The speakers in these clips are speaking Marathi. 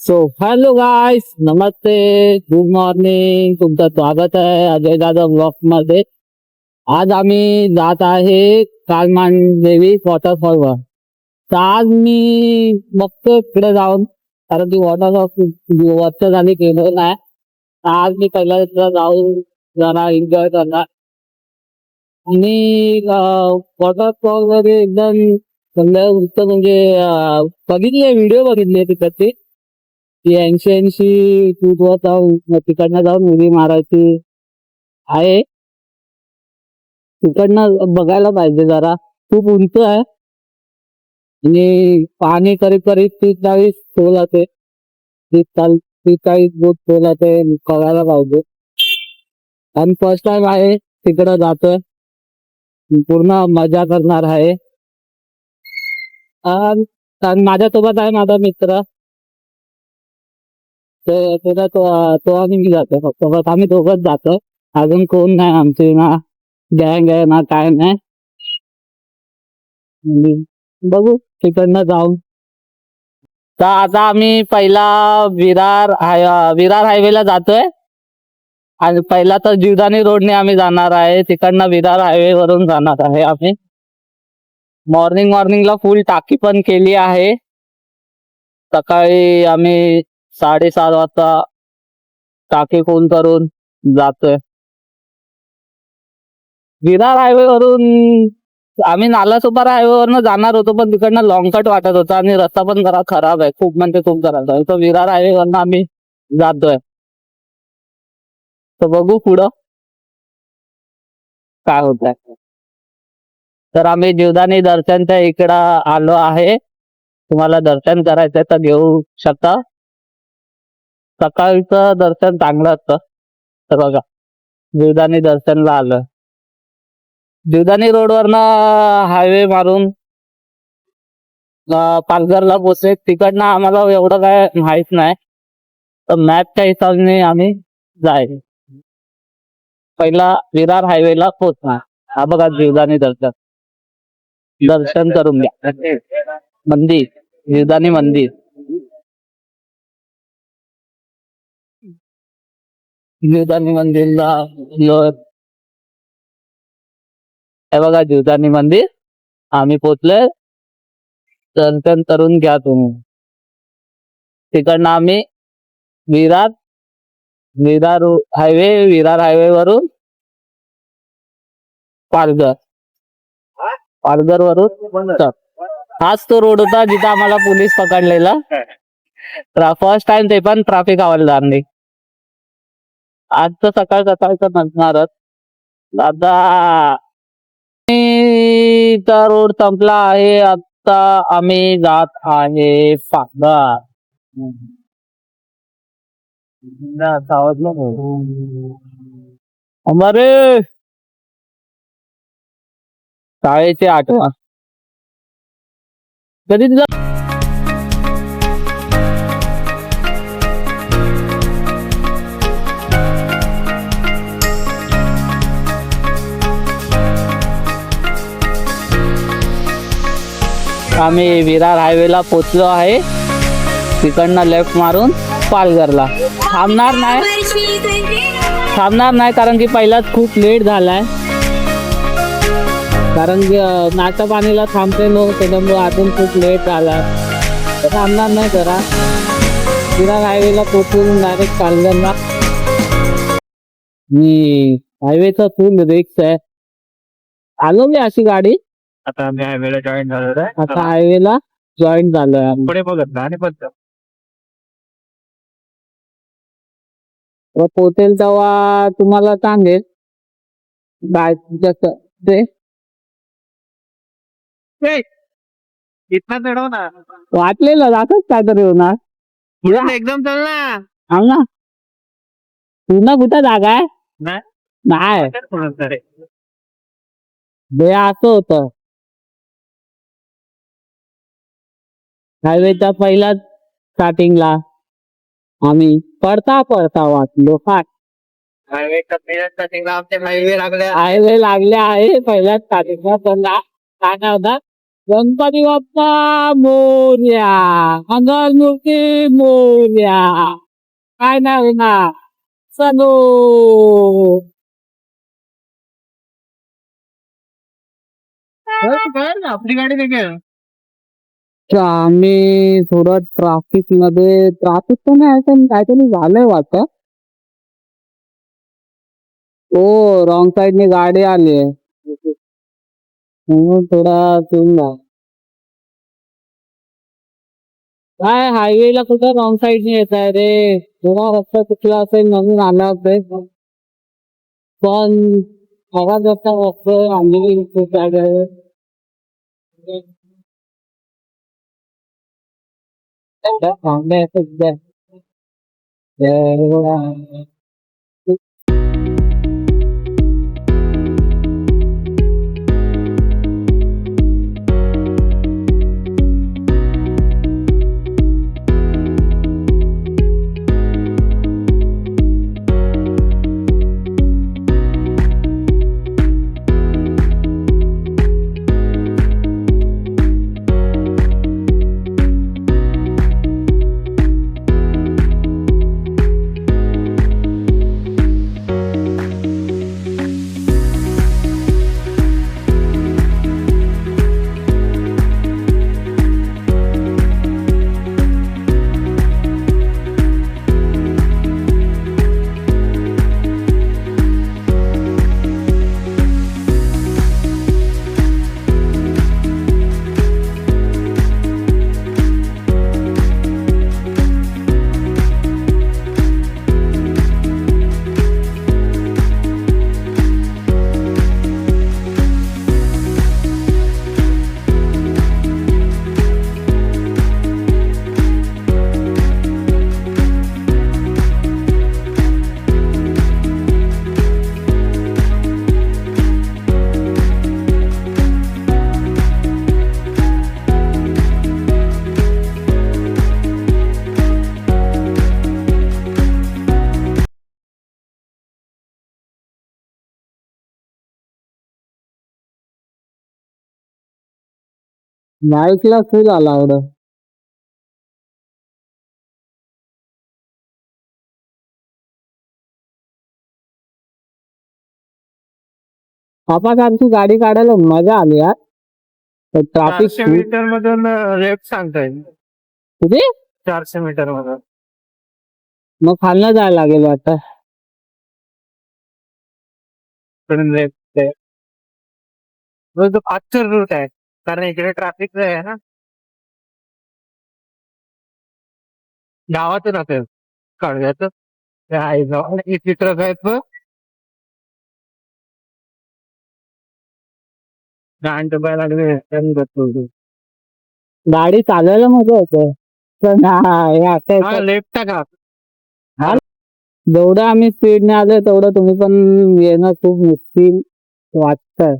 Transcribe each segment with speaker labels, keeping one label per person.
Speaker 1: सो हॅलो गाईस, नमस्ते, गुड मॉर्निंग. तुमचं स्वागत आहे अजय दादा ब्लॉग मध्ये. आज आम्ही जात आहे कालमांदेवी वॉटरफॉलवर. तर आज मी बघतो इकडे जाऊन, कारण की वॉटरफॉल वर्ष झाली गेलो नाही. तर आज मी पहिल्यांदा जाऊन जरा एन्जॉय करणार. आणि वॉटरफॉल मध्ये एकदम चांगलं होतं. म्हणजे बघितले, व्हिडिओ बघितले तिकडचे, ती 80 फूट वर जाऊन तिकडनं जाऊन उडी मारायची आहे. तिकडनं बघायला पाहिजे, जरा खूप उंच आहे आणि पाणी करीब करीब 30-40 खोल आहे. 30-40 फूट खोल आहे, बघायला पाहिजे. आणि फर्स्ट टाइम आहे तिकडं जातोय, पूर्ण मजा करणार आहे. आणि माझ्यासोबत आहे माझा मित्र, त्याला तो आणि मी जातो. फक्त बस आम्ही दोघंच जातो, अजून कोण नाही आमची, ना गँग आहे ना काय नाही. बघू तिकडनं जाऊन. तर आता आम्ही पहिला विरार हायवेला जातोय. आणि पहिला तर जीवदानी रोडने आम्ही जाणार आहे, तिकडनं विरार हायवे वरून जाणार आहे आम्ही. मॉर्निंगला फुल टाकी पण केली आहे. सकाळी आम्ही 7:30 वाजता टाकी फुल करून जातोय. विरार हायवे वरून आम्ही नालासोपारा हायवे वरनं जाणार होतो, पण तिकडनं लॉंग कट वाटत होता आणि रस्ता पण जरा खराब आहे, खूप म्हणजे खूप खराब आहे. तर विरार हायवे वरनं आम्ही जातोय. तर बघू पुढं काय होत आहे. तर आम्ही जीवदानी दर्शनच्या इकडं आलो आहे. तुम्हाला दर्शन करायचंय तर घेऊ शकता. सकाळचं दर्शन चांगलं असतं. तर बघा, जीवदानी दर्शनला आलं. जीवदानी रोडवरनं हायवे मारून पालघरला पोहोचले. तिकडनं आम्हाला एवढं काय माहित नाही, तर मॅपच्या हिशोबाने आम्ही जायचं. पहिला विरार हायवेला पोहोचणार. हा बघा जीवदानी दर्शन करून घ्या. मंदिर, जीवदानी मंदिर. जीवदानी मंदिरला हे बघा, जीवदानी मंदिर आम्ही पोहोचलोय. दर्शन करून घ्या तुम्ही. तिकडनं आम्ही विरार हायवे वरून पालघर वरून. हाच तो रोड होता जिथं आम्हाला पोलीस पकडलेला. फर्स्ट टाइम ते पण ट्रॅफिक हवालदारने. आज तर सकाळचं नसणारच दादा. रोड संपला आहे. आता आम्ही जात आहे पालघर. अमरे शाळेची आठवण कधी आम्ही विरार हायवेला पोचलो आहे. तिकडनं लेफ्ट मारून पालघरला थांबणार नाही, कारण की पहिलाच खूप लेट झालाय. कारण की नाचा पाणीला थांबते नो, त्याच्यामुळे अजून खूप लेट झालाय. थांबणार नाही जरा. विरार हायवेला पोचून डायरेक्ट पालघरला. मी हायवेचा फुल रिक्स आहे. आलो मी अशी गाडी.
Speaker 2: आता आम्ही हायवेला जॉईन झालो आहे.
Speaker 1: आता हायवेला जॉईन झालोय.
Speaker 2: पुढे बघत ना आणि बघ
Speaker 1: पोहोचेल तेव्हा तुम्हाला सांगेल काय जसं ते.
Speaker 2: इथना चढव ना,
Speaker 1: वाटलेलं जातच काहीतरी होणार.
Speaker 2: पुढे एकदम चल ना.
Speaker 1: हा ना, पूर्ण कुठं जागा आहे. नाही बे, असं होतं. हायवेच्या पहिल्याच स्टार्टिंगला आम्ही पडता वाचलो. हायवे लागले आहे पहिल्याच स्टार्टिंगला. पण काय होता, गणपती बाप्पा मोरया, मंगलमूर्ती मोरया, काय नाही ना सनो.
Speaker 2: आपली गाडी देखील
Speaker 1: आम्ही थोडं ट्राफिक मध्ये, ट्राफिक तर नाही पण काहीतरी झालंय वाटत. हो, रॉंग साईडने गाडी आली आहे म्हणून थोडा सीन झाला. काय हायवेला कुठं रॉंग साईडने येत आहे रे, थोडा रस्ता चुकला असेल म्हणून आला असेल. पण आवाज असा वाटतोय अंजली खूप आहे. नाईटला फुल अलाउड. आपासारखी गाडी काढायला मजा आली यार. ट्राफिक
Speaker 2: 400 मीटर मधून लेफ्ट सांगताय.
Speaker 1: कुठे?
Speaker 2: 400 मीटर मधून
Speaker 1: मग खालनं जायला लागेल वाटतं.
Speaker 2: लेफ्ट आहे. तो फास्टर रूट आहे कारण इकडे ट्रॅफिक आहे ना. गावातून असेल कळव्याचं त्या आईजवळ इथे ट्रक आहेत बघ. गाण डबायला लागले.
Speaker 1: गाडी चालवायला मजा येते पण हे आता
Speaker 2: लेफ्ट का
Speaker 1: जेवढं आम्ही स्पीडने आलोय तेवढं तुम्ही पण येणं खूप मुश्किल वाटतंय.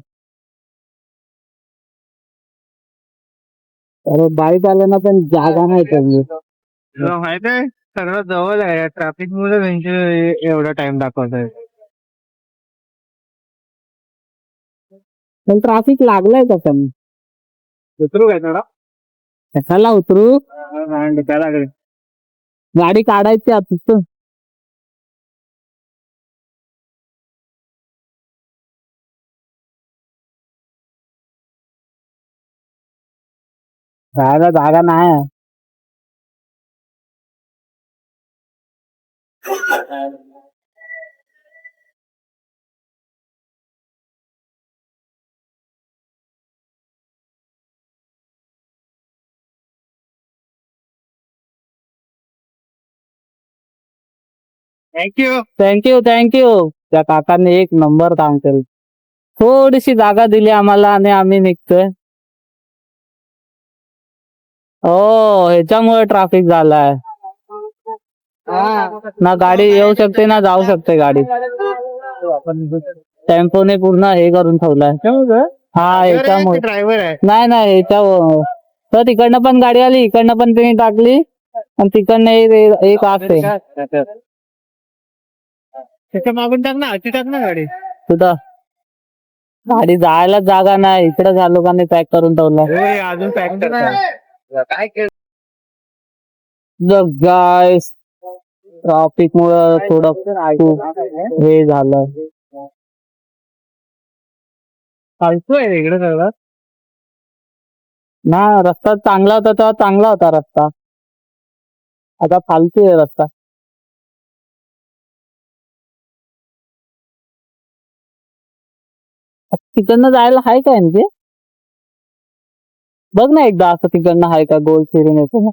Speaker 1: अरे बाईक आल्यानं पण जागा नाही त्यांनी.
Speaker 2: तुला माहित आहे सगळं जवळ आहे ट्रॅफिक मुळे त्यांचे एवढा टाइम दाखवत आहे.
Speaker 1: पण ट्राफिक लागलंय का पण
Speaker 2: उतरू काय थोडा
Speaker 1: कशाला उतरू,
Speaker 2: डब्याला लागले.
Speaker 1: गाडी काढायची आता. राहायला जागा नाही.
Speaker 2: थँक्यू.
Speaker 1: Thank you thank you. त्या काकांनी एक नंबर काम केलं. थोडीशी जागा दिली आम्हाला आणि आम्ही निघतोय. हो ह्याच्यामुळे ट्रॅफिक झालाय. ना गाडी येऊ शकते ना जाऊ शकते गाडी. टेम्पोने पूर्ण हे करून ठेवलाय. हा ह्याच्यामुळे
Speaker 2: ड्रायव्हर आहे.
Speaker 1: नाही नाही ह्याच्यावर तर तिकडनं पण गाडी आली इकडनं पण त्यांनी टाकली आणि तिकडनं एक असते.
Speaker 2: त्याच्या मागून टाक ना टाक ना गाडी.
Speaker 1: कुठं गाडी जायला जागा नाही, इकडे झालो का नाही पॅक करून ठेवला.
Speaker 2: होय, अजून पॅक करतात काय
Speaker 1: गाईस ट्रॉफिक मुळे थोडं खूप हे झालं.
Speaker 2: चालतोय इकडे सगळं.
Speaker 1: ना रस्ता चांगला होता तेव्हा चांगला होता रस्ता, आता फालतू आहे रस्ता. तिकडनं जायला आहे का यांचे? बघ ना एकदा असं तिकडनं आहे का, गोल फिरून येतो.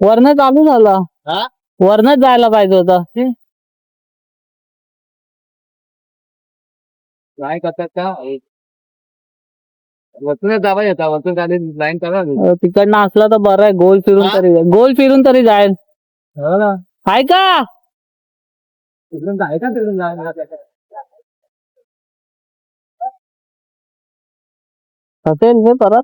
Speaker 1: वरनं चालू झालं, वरनच जायला पाहिजे होतं.
Speaker 2: काय करतात का वरतूनच दाबा येतात, वरतून खाली लाईन करा.
Speaker 1: तिकडनं असला तर बरं आहे, गोल फिरून तरी गोल फिरून तरी जाईल. आहे का
Speaker 2: तिकडून आहे का तिकडून जायला
Speaker 1: असेल हे परत.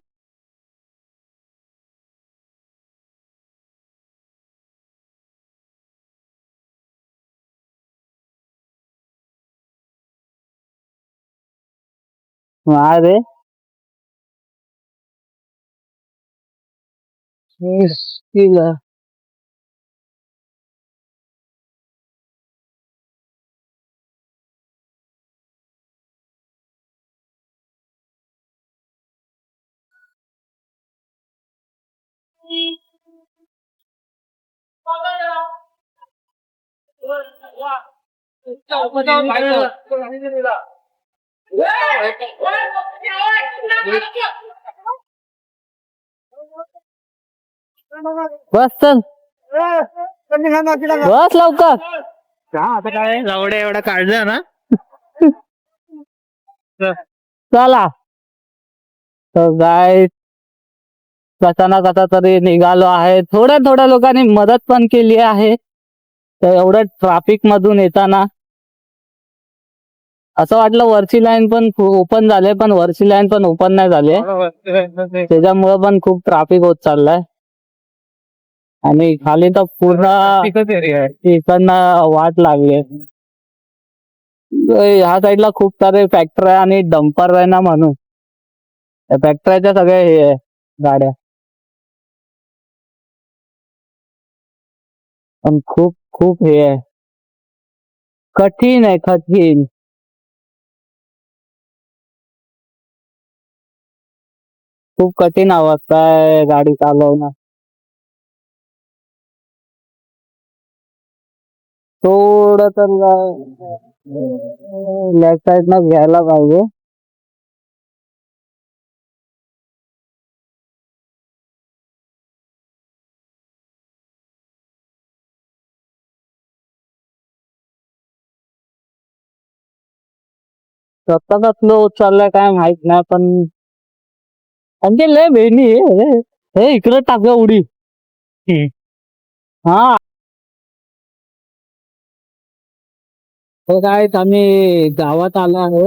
Speaker 1: अरे मुश्किल है. बस चल, बस लवकर.
Speaker 2: आता काय लावड्या एवढा काढलं ना.
Speaker 1: चला तर गाय कसा ना कसा तरी निघालो आहे. थोड्या थोड्या लोकांनी मदत पण केली आहे. तर एवढं ट्रॅफिक मधून येताना असं वाटलं वरची लाईन पण ओपन झाले, पण वरची लाईन पण ओपन नाही झाले. त्याच्यामुळे पण खूप ट्रॅफिक होत चाललाय. आणि खाली तर पूर्ण इकडनं वाट लागली. ह्या साईडला खूप सारे फॅक्टरी आणि डंपर आहे ना, म्हणून फॅक्टरीच्या सगळ्या हे आहे गाड्या. पण खूप खूप हे आहे, कठीण आहे कठीण. खूप कठीण अवस्था आहे गाडी चालवणं. थोडं तर लेफ्ट साईड न घ्यायला पाहिजे. स्वतःचा स्लो चाललाय काय माहित नाही, पण म्हणजे लय बेनी हे इकडे टाका उडी. हा हो काय, आम्ही गावात आलो आहे.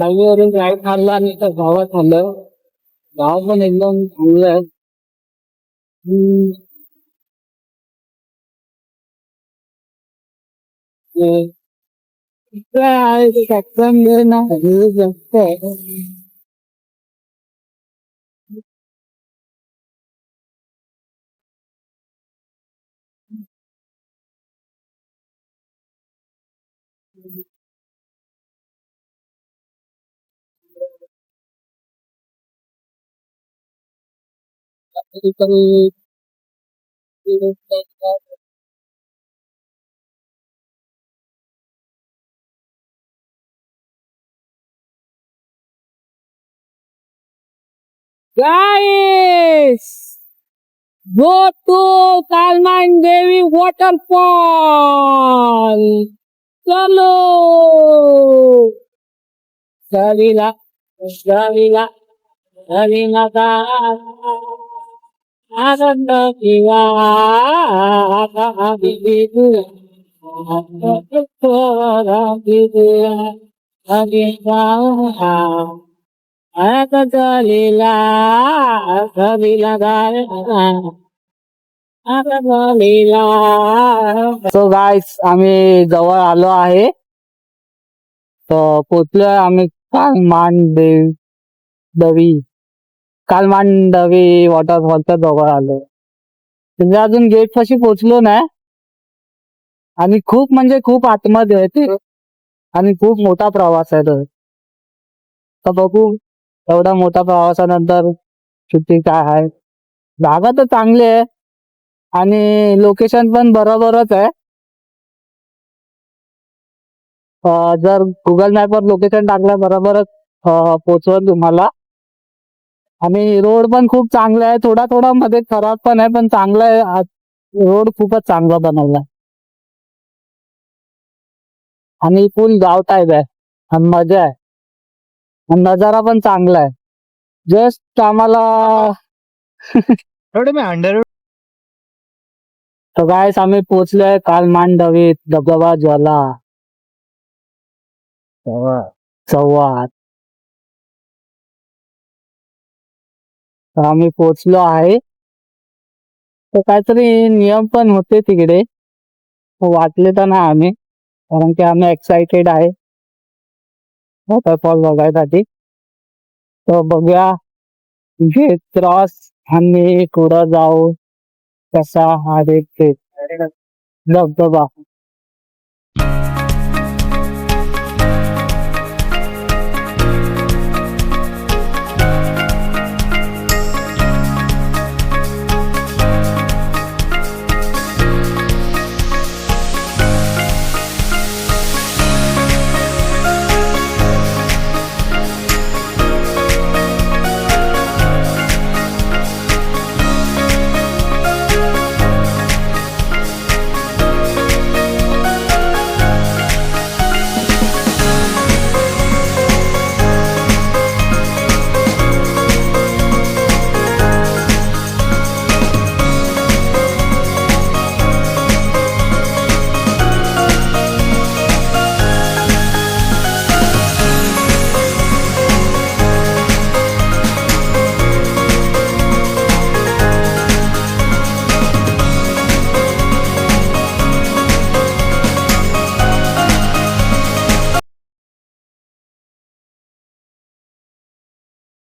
Speaker 1: हायवे वरून राईट मारला आणि इथं गावात आलं. गाव पण एकदम चांगलं आहे. इकडे आहे ते फॅक्टरी ना, जास्त आहे. Guys, go to Kalman Devi waterfall. चलो सरीला सरीला हरिनाथा आनंद किवा सो गाईस आम्ही जवळ आलो आहे. तर पोचलोय आम्ही दवी कालमांडवी वॉटरफॉलच्या जवळ आलोय. म्हणजे अजून गेट पाशी पोचलो नाही आणि खूप म्हणजे खूप आतमध्ये आहे ते आणि खूप मोठा प्रवास आहे तो. तर बघू एवढा मोठा प्रवासानंतर किती काय आहे. जागा तर चांगली आहे आणि लोकेशन पण बरोबरच आहे. जर गुगल मॅपवर लोकेशन टाकलं बरोबरच पोचवल तुम्हाला. आणि रोड पण खूप चांगला आहे. थोडा थोडा मध्ये खराब पण आहे पण चांगला आहे. रोड खूपच चांगला बनवला आणि फुल गाव टाईप आहे आणि मजा आहे आणि नजारा पण चांगला आहे. जस्ट आम्हाला
Speaker 2: थोडे मी अंडर
Speaker 1: तर गायस आम्ही पोहोचलोय कालमांडवीत धबधबा ज्वाला संवाद. तर आम्ही पोहोचलो आहे. तर काहीतरी नियम पण होते तिकडे वाटले तर नाही आम्ही कारण की आम्ही एक्साइटेड आहे वॉटरफॉल बघायसाठी. तर बघूया गेट क्रॉस आणि पुढं जाऊ कसा हा देखते धबधबा.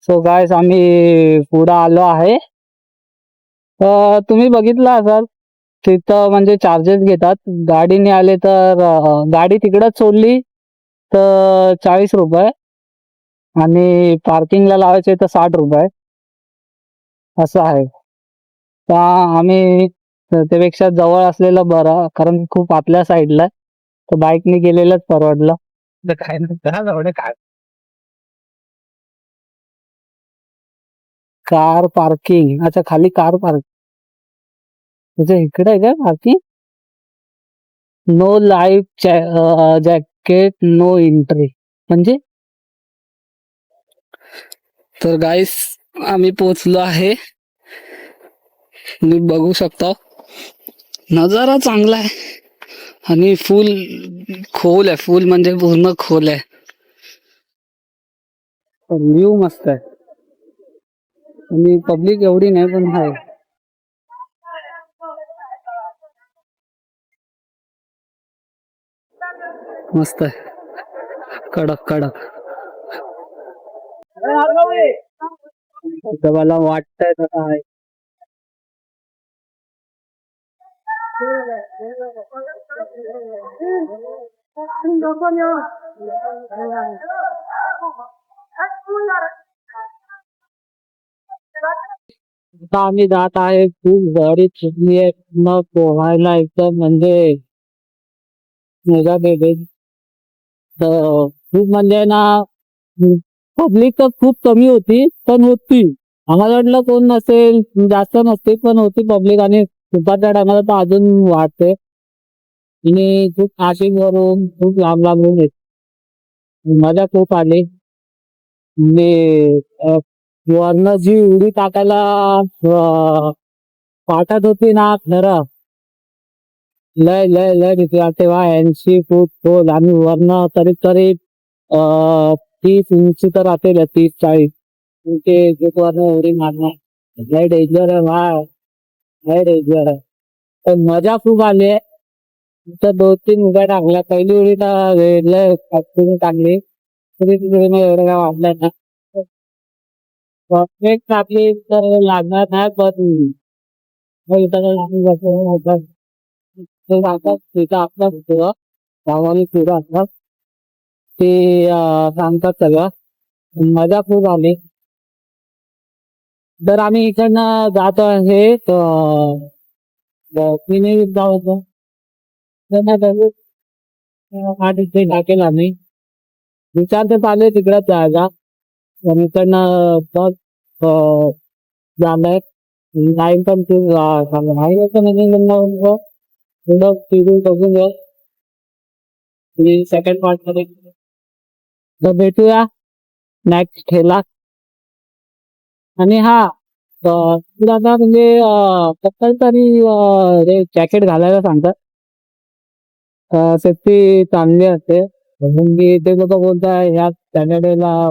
Speaker 1: सो गायस आम्ही पुढे आलो आहे. तुम्ही बघितलं असाल तिथं म्हणजे चार्जेस घेतात. गाडीने आले तर गाडी तिकडच सोडली तर 40 रुपये आणि पार्किंगला लावायचे तर 60 रुपये असं आहे. तर आम्ही त्यापेक्षा जवळ असलेलं बरं कारण खूप आतल्या साईडला आहे. तर बाईकने गेलेलंच परवडलं.
Speaker 2: काय नाही एवढे काय
Speaker 1: कार पार्किंग अच्छा खाली कार पार्क म्हणजे इकडे आहे का parking. No life jacket no entry म्हणजे. तर गाईस आम्ही पोचलो आहे. तुम्ही बघू शकता नजारा चांगला आहे आणि फुल खोल आहे. फुल म्हणजे पूर्ण खोल आहे. व्ह्यू मस्त आहे आणि पब्लिक एवढी नाही पण आहे. मस्त आहे कडक कडक. मला वाटतंय तसं आहे. आता आम्ही जात आहे. खूप गाडी सुटली आहे. मग पोहायला एकदम म्हणजे मजा देते. तर खूप म्हणजे ना पब्लिक तर खूप कमी होती पण होती. आम्हाला वाटलं कोण नसेल जास्त नसते पण होती पब्लिक आणि दुपारच्या टायमाला तर अजून वाटते. आणि खूप नाशिक वरून खूप लांब लांबून येत. मजा खूप आली. म्हणजे वरनं जी उडी टाकायला पाठत होती ना खरं लय लय लय भीती वाटते बा. 80 फूट खोल आणि वरनं करीब 30 इंच तर राहते 30-40. ते वरनं उडी मारणार लय डेंजर आहे बा. लय डेंजर आहे. पण मजा खूप आली आहे. तर 2-3 उड्या टाकल्या. पहिली उडी तर लय टाकली. तरी तिकडे नाही एवढं काय वाटलं ना. परफेक्ट टाकली तर लागणार नाही पण मग इथं लागून बसलं. ते सांगतात तिथं आपलं होतं गावाने पुरं असतात ते सांगतात सगळं. मजा खूप आली. तर आम्ही इकडनं जात आहे तिने जाऊ तिथे टाकेल आम्ही. विचार तर चालू आहे तिकडे जायला. पण इकडनं बस जाणार टाइम पण खूप आहे पण थोडं फिरून बघून सेकंड पार्ट मध्ये. तर भेटूया नेक्स्ट ह्याला. आणि हा तुला आता म्हणजे कसं तरी हे जॅकेट घालायला सांगतात. सेफ्टी चांगली असते. म्हणून मी ते लोक बोलताय ह्या सॅटर्डेला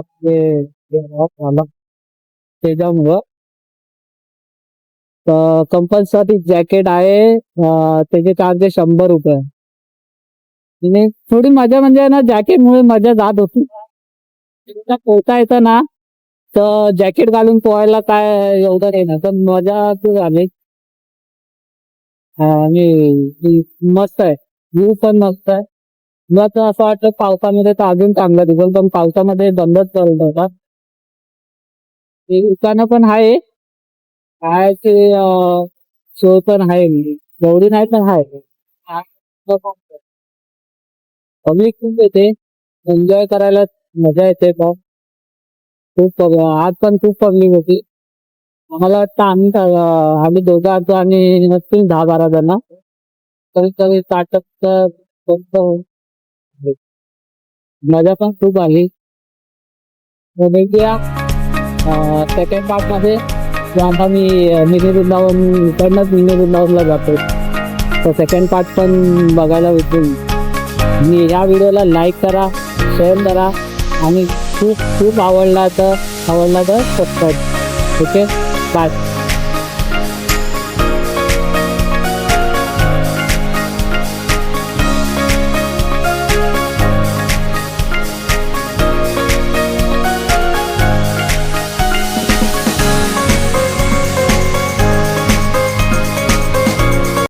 Speaker 1: त्याच्यामुळं कंपल्सरी जॅकेट आहे. त्याचे चार्जेस 100 रुपये. आणि थोडी मजा म्हणजे ना जॅकेटमुळे मजा जात होती. एकदा पोहता येतं ना तर जॅकेट घालून पोहायला काय एवढं नाही ना पण मजा खूप आली. आणि मस्त आहे. व्ह्यू पण मस्त आहे. मला तर असं वाटतं पावसामध्ये तर अजून चांगलं दिसेल पण पावसामध्ये बंदच करत होता. ते दुकानं पण आहे. खायचे सोय पण आहे. एवढी नाही पण आहे. पब्लिक खूप येते. एन्जॉय करायला मजा येते बघ. खूप आज पण खूप पब्लिक होती. आम्हाला वाटतं आम्ही दोघं होतो आणि नसतील 10-12 जण. कधी कधी स्टार्टअप तर मजा पण खूप आली. तर भेटूया सेकंड पार्ट मध्ये. आता मी मिनी वृंदावन इकडनंच मिनी वृंदावनला जातो. तर सेकंड पार्ट पण बघायला भेटून मी या व्हिडिओला लाईक करा, शेअर करा आणि खूप खूप आवडला तर सबस्क्राईब. Okay bye.